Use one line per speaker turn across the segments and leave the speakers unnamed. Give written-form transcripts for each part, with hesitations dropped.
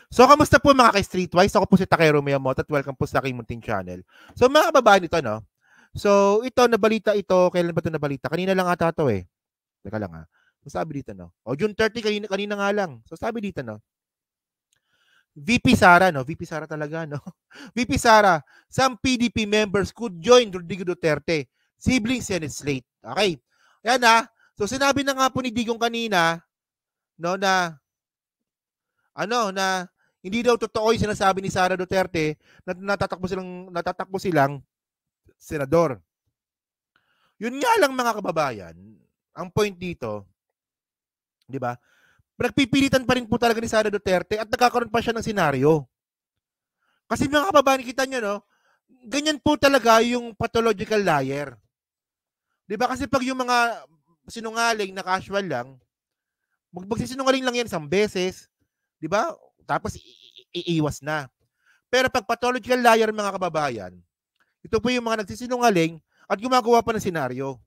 So, kamusta po mga ka-Streetwise? Ako po si Takero Miyamoto at welcome po sa aking munting channel. So, mga kababayan ito, no? So, ito, nabalita ito. Kailan ba ito nabalita? Kanina lang ata ito eh. Teka lang ha. So, sabi dito, no? O, June 30, kanina nga lang. So, sabi dito, no? VP Sara, no? VP Sara talaga, no? VP Sara, some PDP members could join Rodrigo Duterte. Sibling Senate slate. Okay. Yan ha. So, sinabi na nga po ni Digong kanina, no, na hindi daw totoo yung sinasabi ni Sara Duterte na natatakbo silang senador. Yun nga lang mga kababayan, ang point dito, 'di ba? Nagpipilitan pa rin po talaga ni Sara Duterte at nagkakaroon pa siya ng senaryo. Kasi mga kababayan, kita niyo, no? Ganyan po talaga yung pathological liar. 'Di ba? Kasi pag yung mga sinungaling na casual lang, magsisinungaling lang yan isang beses, 'di ba? Tapos iiwas na. Pero pag pathological liar mga kababayan, ito po yung mga nagsisinungaling at gumagawa pa ng senaryo.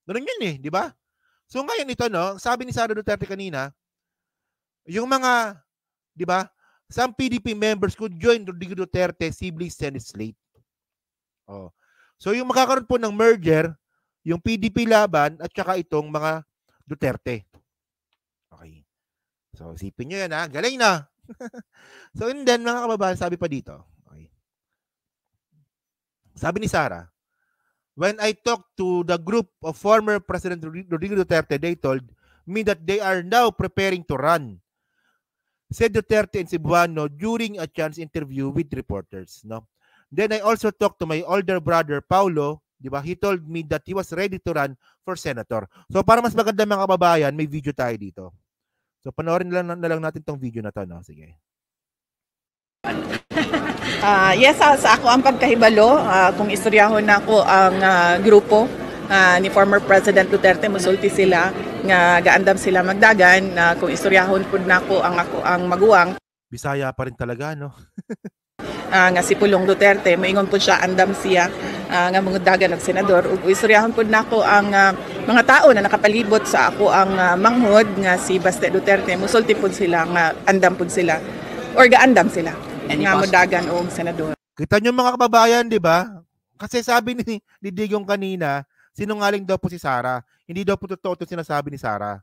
Ganun yun eh, di ba? So ngayon ito, no, sabi ni Sara Duterte kanina, yung mga, di ba, some PDP members could join Rodrigo Duterte sibling Senate slate. Oh. So yung magkakaroon po ng merger, yung PDP laban at saka itong mga Duterte. Okay. So isipin nyo yan ha, galing na. So and then mga kababayan, sabi pa dito, okay. Sabi ni Sara, when I talked to the group of former President Rodrigo Duterte, they told me that they are now preparing to run, said Duterte and Cebuano during a chance interview with reporters. No? Then I also talked to my older brother, Paulo. Di ba? He told me that he was ready to run for senator. So para mas maganda mga kababayan, may video tayo dito. So panoorin na lang natin tong video na to. No? Sige.
Yes, sa ako ang pagkahibalo, kung istoryahon na ako ang grupo ni former President Duterte, musulti sila, nga gaandam sila magdagan, kung istoryahon po na ako ang maguwang.
Bisaya pa rin talaga, no?
Nga si Pulong Duterte, moingon po siya, andam siya, nga mangdagan ng senador. Ug istoryahon po na ako ang mga tao na nakapalibot sa ako ang manghod, nga si Baste Duterte, musulti po sila, nga andam po sila, or gaandam sila. Nga modagan o senador.
Kita nyo mga kababayan, di ba? Kasi sabi ni Digong kanina, sinungaling daw po si Sara. Hindi daw po totoo ito sinasabi ni Sara.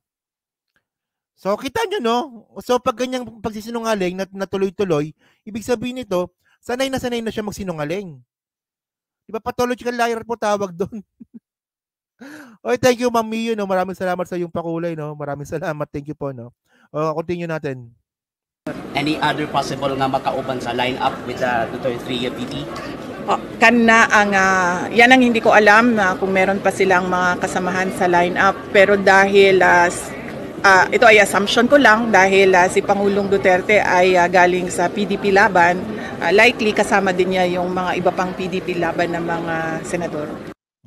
So kita nyo, no? So pag ganyang pagsisinungaling na tuloy-tuloy, ibig sabihin nito, sanay na siya magsinungaling. Di ba? Pathological liar po tawag doon. Okay, thank you Ma'am Mio, no? Maraming salamat sa iyong pakulay, no? Maraming salamat. Thank you po, no? Continue natin.
Any other possible nga makauban sa lineup with the Duterte PT?
Yan ang hindi ko alam kung meron pa silang mga kasamahan sa lineup, pero dahil ito ay assumption ko lang dahil si Pangulong Duterte ay galing sa PDP laban, likely kasama din niya yung mga iba pang PDP laban ng mga senador.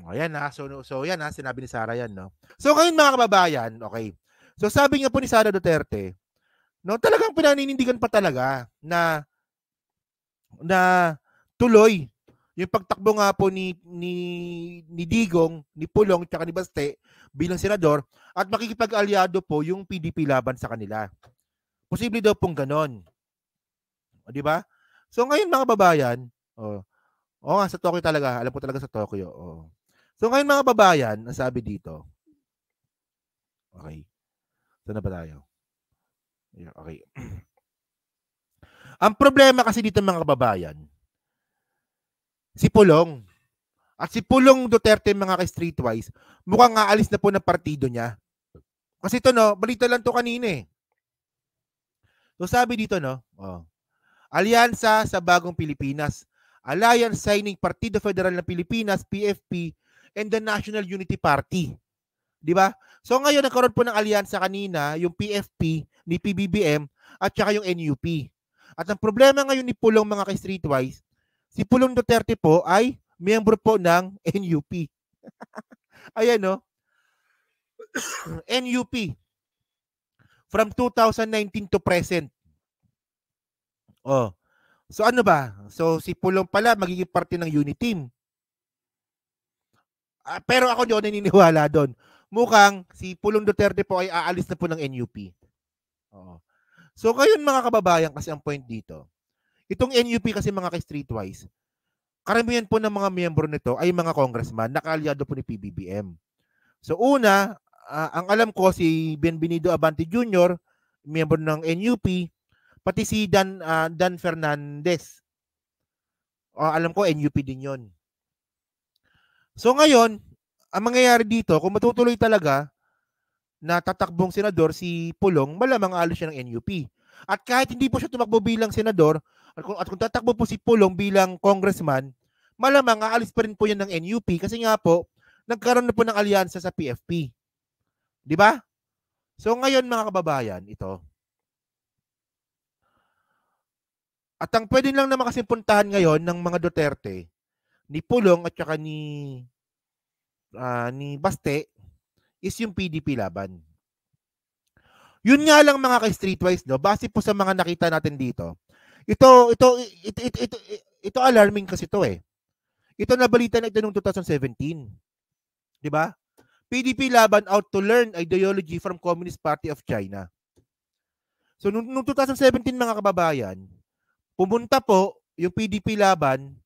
Ayan ha, so yan ha, sinabi ni Sara yan, no? So ngayon mga kababayan, okay, so sabi nga po ni Sara Duterte, no, talagang pinaninindigan pa talaga na tuloy yung pagtakbo nga po ni Digong, ni Pulong, tsaka ni Baste bilang senador at makikipag-alyado po yung PDP laban sa kanila. Posible daw pong ganon. O, di ba? So ngayon mga babayan, nga sa Tokyo talaga, alam po talaga sa Tokyo. So ngayon mga babayan, ang sabi dito, okay, saan na ba tayo? Okay. Ang problema kasi dito mga kababayan, si Pulong. At si Pulong Duterte mga ka-Streetwise, mukhang aalis na po ng partido niya. Kasi ito, no, balita lang to kanina eh. So sabi dito, no, Alyansa sa Bagong Pilipinas, Alliance signing Partido Federal ng Pilipinas, PFP, and the National Unity Party. Di ba? So ngayon nagkaroon po ng alyansa kanina, yung PFP ni PBBM at saka yung NUP. At ang problema ngayon ni Pulong mga ka-Streetwise, si Pulong Duterte po ay miyembro po ng NUP. Ayan, no? NUP. From 2019 to present. So ano ba? So si Pulong pala magiging parte ng Uniteam. Pero ako di ako naniniwala doon. Mukhang si Pulong Duterte po ay aalis na po ng NUP. So ngayon mga kababayan, kasi ang point dito, itong NUP kasi mga ka-streetwise, karamihan po ng mga miyembro nito ay mga congressman, nakaalyado po ni PBBM. So una, ang alam ko si Benvenido Abante Jr., miyembro ng NUP, pati si Dan Fernandez. Alam ko NUP din 'yon. So ngayon, ang mangyayari dito, kung matutuloy talaga na tatakbong senador si Pulong, malamang aalis siya ng NUP. At kahit hindi po siya tumakbo bilang senador, at kung tatakbo po si Pulong bilang congressman, malamang aalis pa rin po yan ng NUP kasi nga po, nagkaroon na po ng alyansa sa PFP. Di ba? So ngayon mga kababayan, ito. At ang pwede lang naman kasi puntahan ngayon ng mga Duterte, ni Pulong at saka ni Baste, is yung PDP laban. Yun nga lang mga ka-streetwise, no? Base po sa mga nakita natin dito. Ito alarming kasi ito eh. Ito nabalita na ito noong 2017. 'Di ba? PDP laban out to learn ideology from Communist Party of China. So noong 2017 mga kababayan, pumunta po yung PDP laban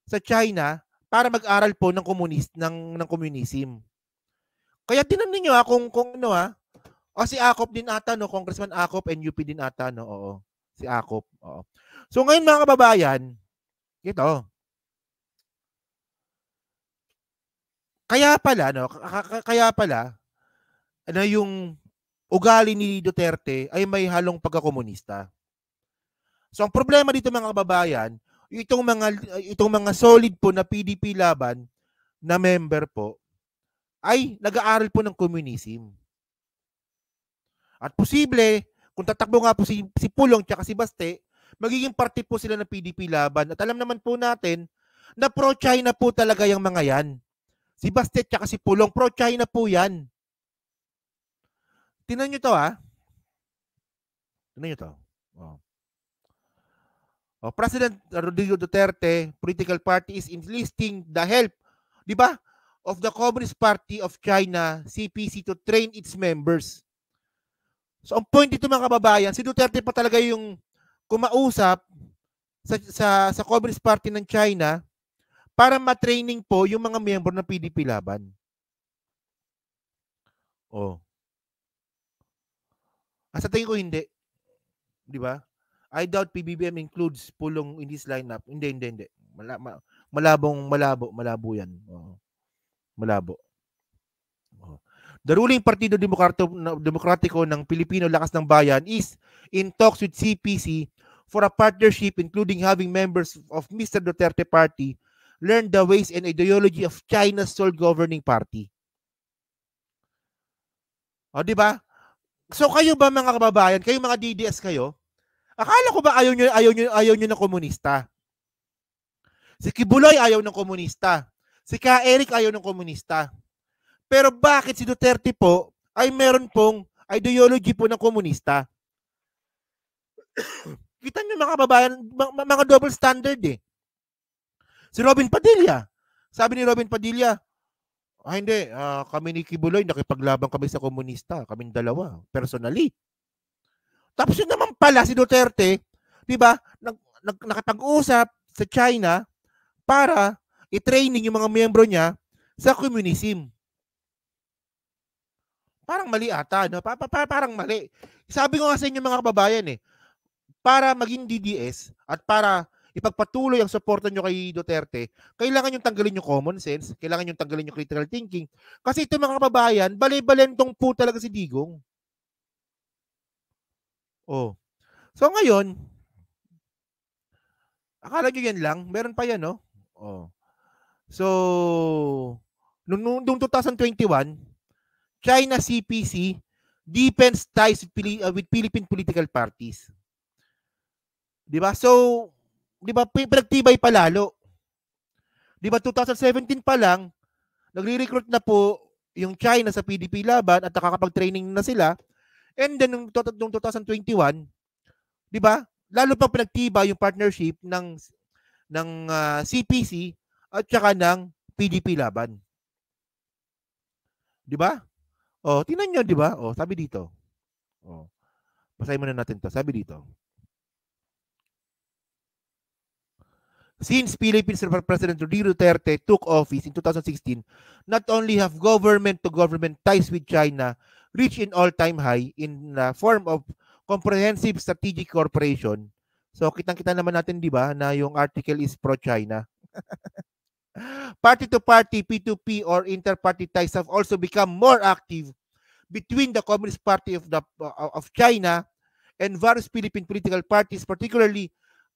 sa China para mag-aral po ng communism. Kaya tinanong niyo kung ano si Acop din ata, no? Congressman Acop, NUP din ata, no? Oo. Si Acop, oo. So ngayon mga kababayan, ito. Kaya pala, ano yung ugali ni Duterte ay may halong pagkakomunista. So ang problema dito mga kababayan, itong mga solid po na PDP laban na member po ay nag-aaral po ng communism. At posible, kung tatakbo nga po si Pulong at si Baste, magiging parte po sila ng PDP laban. At alam naman po natin na pro-China po talaga yung mga yan. Si Baste at si Pulong, pro-China po yan. Tingnan nyo to Tingnan nyo to. President Rodrigo Duterte political party is enlisting the help, di ba, of the Communist Party of China, CPC, to train its members. So ang point dito mga kababayan, si Duterte pa talaga yung kumausap sa Communist Party ng China para ma-training po yung mga miyembro ng PDP laban. Sa tingin ko hindi. Di ba? I doubt PBBM includes Pulong in this lineup. Hindi. Malabo yan. Malabo. The ruling Partido Demokratiko ng Pilipino Lakas ng Bayan is in talks with CPC for a partnership including having members of Mr. Duterte Party learn the ways and ideology of China's sole governing party. Di ba? So kayo ba mga kababayan, kayo mga DDS kayo, akala ko ba ayaw nyo na komunista? Si Kibuloy ayaw ng komunista. Si Ka Eric ayaw ng komunista. Pero bakit si Duterte po ay meron pong ideology po ng komunista? Kita nyo mga kababayan, mga double standard eh. Si Robin Padilla. Sabi ni Robin Padilla, hindi, kami ni Kibuloy nakipaglaban kami sa komunista. Kaming dalawa, personally. Tapos yun naman pala si Duterte, di ba, nakapag-usap sa China para i-training yung mga miyembro niya sa communism. Parang mali ata, no? Parang mali. Sabi ko nga sa inyo mga kababayan para maging DDS at para ipagpatuloy ang suporta nyo kay Duterte, kailangan yung tanggalin yung common sense, kailangan yung tanggalin yung critical thinking. Kasi ito mga kababayan, balay-balentong po talaga si Digong. So ngayon, akala nyo yan lang? Meron pa yan, no? So, noong 2021, China CPC deepens ties with Philippine political parties. Di ba? So, di ba, pinagtibay pa lalo. Di ba, 2017 pa lang, nagre-recruit na po yung China sa PDP laban at nakakapag-training na sila. And then, noong 2021, di ba, lalo pang pinagtibay yung partnership ng CPC at saka ng PDP laban. Di ba? Tingnan nyo, di ba? Sabi dito. Basahin muna natin to. Sabi dito, since Philippines President Rodrigo Duterte took office in 2016, not only have government-to-government ties with China reached an all-time high in the form of comprehensive strategic cooperation. So, kitang-kita naman natin, di ba, na yung article is pro-China. Party-to-party, P2P, or inter-party ties have also become more active between the Communist Party of China and various Philippine political parties, particularly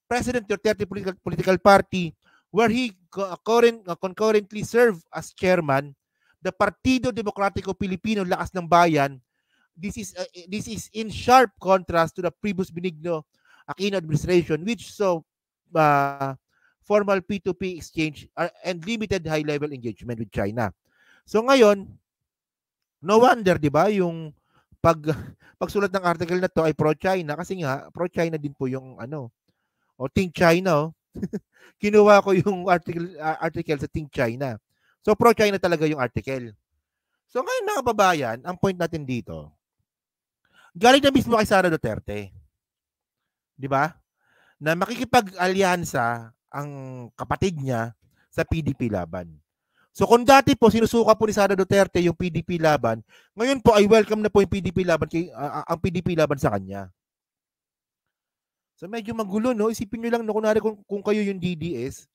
President Duterte political party, where he concurrently served as chairman, the Partido Demokratiko Pilipino Lakas ng Bayan. This is in sharp contrast to the previous Benigno Aquino administration, which saw formal P2P exchange and limited high-level engagement with China. So ngayon, no wonder, di ba, yung pagsulat ng article na to ay pro-China kasi nga pro-China din po yung o Think China. Kinuha ko yung article sa Think China. So pro-China talaga yung article. So ngayon mga kababayan, ang point natin dito, galing na mismo kay Sara Duterte. Di ba? Na makikipag-alyansa ang kapatid niya sa PDP Laban. So kung dati po sinusuka po ni Sara Duterte yung PDP Laban, ngayon po ay welcome na po yung PDP Laban ang PDP Laban sa kanya. So medyo magulo, no? Isipin niyo lang, no, kunwari kung kayo yung DDS,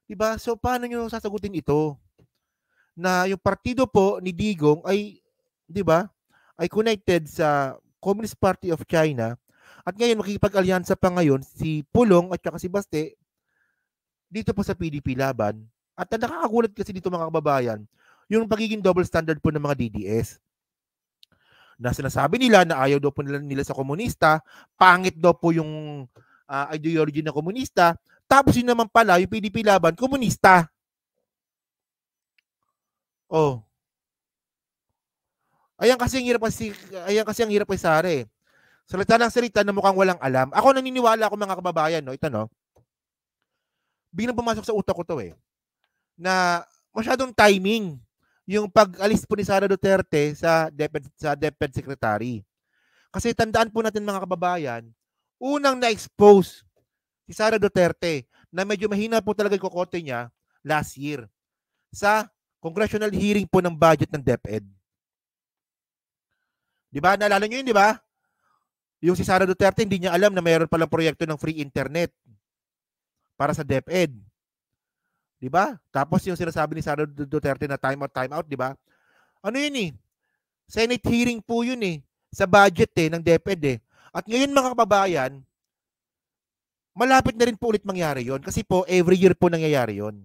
'di ba? So paano niyo sasagutin ito? Na yung partido po ni Digong ay, 'di ba? Ay connected sa Communist Party of China at ngayon makikipag-alyansa pa ngayon si Pulong at saka si Baste dito po sa PDP Laban. At nakakagulat kasi dito mga kababayan, yung pagiging double standard po ng mga DDS. Na sinasabi nila na ayaw daw po nila sa komunista, pangit daw po yung ideology ng komunista, tapos yun naman pala, yung PDP Laban, komunista. Oh. Ayan kasi ang hirap kay Sara eh. Salita ng salita na mukhang walang alam. Ako naniniwala ako mga kababayan, no? Ito, no? Biglang pumasok sa utak ko to eh. Na masyadong timing yung pag-alis po ni Sara Duterte sa DepEd Secretary. Kasi tandaan po natin mga kababayan, unang na-expose si Sara Duterte na medyo mahina po talaga yung kokote niya last year sa congressional hearing po ng budget ng DepEd. Di ba? Naalala nyo yun, di ba? Yung si Sara Duterte, hindi niya alam na mayroon palang proyekto ng free internet para sa DepEd. Di ba? Tapos yung sinasabi ni Sara Duterte na time out, di ba? Ano yun eh? Senate hearing po yun eh. Sa budget eh, ng DepEd eh. At ngayon mga kababayan, malapit na rin po ulit mangyari yon kasi po every year po nangyayari yon.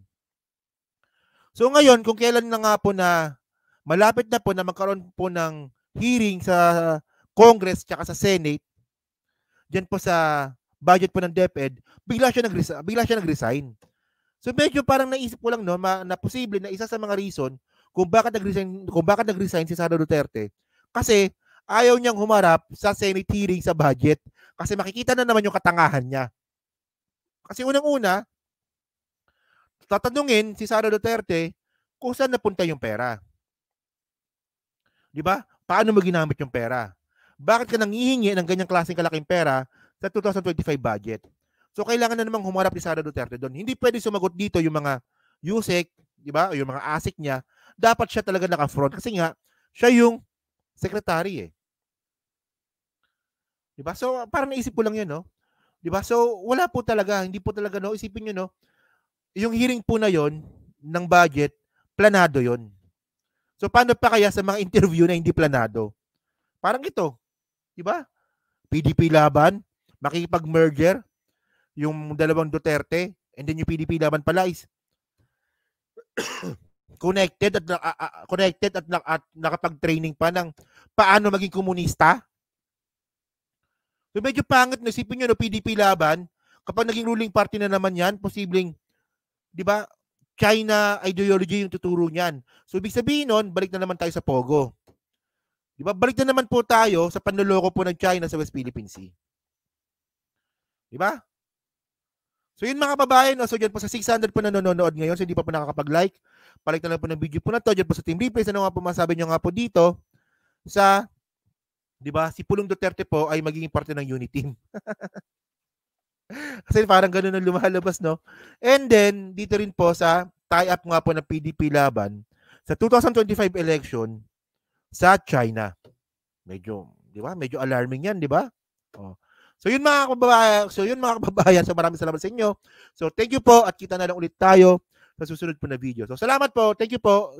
So ngayon, kung kailan na nga po na malapit na po na magkaroon po ng hearing sa Congress tsaka sa Senate, dyan po sa budget po ng DepEd, bigla siya nag-resign. So medyo parang naisip ko lang no na posible na isa sa mga reason kung bakit nag-resign si Sara Duterte kasi ayaw niyang humarap sa Senate hearing sa budget kasi makikita na naman yung katangahan niya. Kasi unang-una, tatanungin si Sara Duterte kung saan napunta yung pera. Di ba? Paano mo ginamit yung pera? Bakit ka nanghihingi ng ganyang klaseng kalaking pera sa 2025 budget? So kailangan na namang humarap ni Sara Duterte doon. Hindi pwede sumagot dito yung mga USEC, di ba? O yung mga ASIC niya. Dapat siya talaga naka-front kasi nga siya yung secretary eh. Di ba? So parang naisip ko lang 'yun, no? Di ba? So wala po talaga, hindi po talaga no, isipin niyo no. Yung hearing po na 'yon ng budget, planado 'yon. So paano pa kaya sa mga interview na hindi planado? Parang ito, di ba? PDP Laban, makikipag-merger yung dalawang Duterte, and then yung PDP Laban pala is connected at nakapag-training pa ng paano maging komunista. So medyo pangit na isipin nyo no, PDP Laban, kapag naging ruling party na naman yan, posibleng, di ba, China ideology yung tuturo niyan. So ibig sabihin nun, balik na naman tayo sa Pogo. Di ba, balik na naman po tayo sa panloloko po ng China sa West Philippine Sea. Di ba? So yun mga kababayan, no? So dyan po sa 600 po na nanonood ngayon, so hindi pa po nakakapag-like, palik na lang po ng video po na to, dyan po sa Team Replays, ano nga po masabi nyo nga po dito sa 'Di ba? Si Pulong Duterte po ay magiging parte ng Uniteam. Kasi parang gano'n ang lumalabas, no? And then, dito rin po sa tie-up nga po ng PDP laban sa 2025 election sa China. Medyo, 'di ba? Medyo alarming 'yan, 'di ba? Oh. So yun mga kababayan, so maraming salamat sa inyo. So thank you po at kita na lang ulit tayo sa susunod po na video. So salamat po. Thank you po.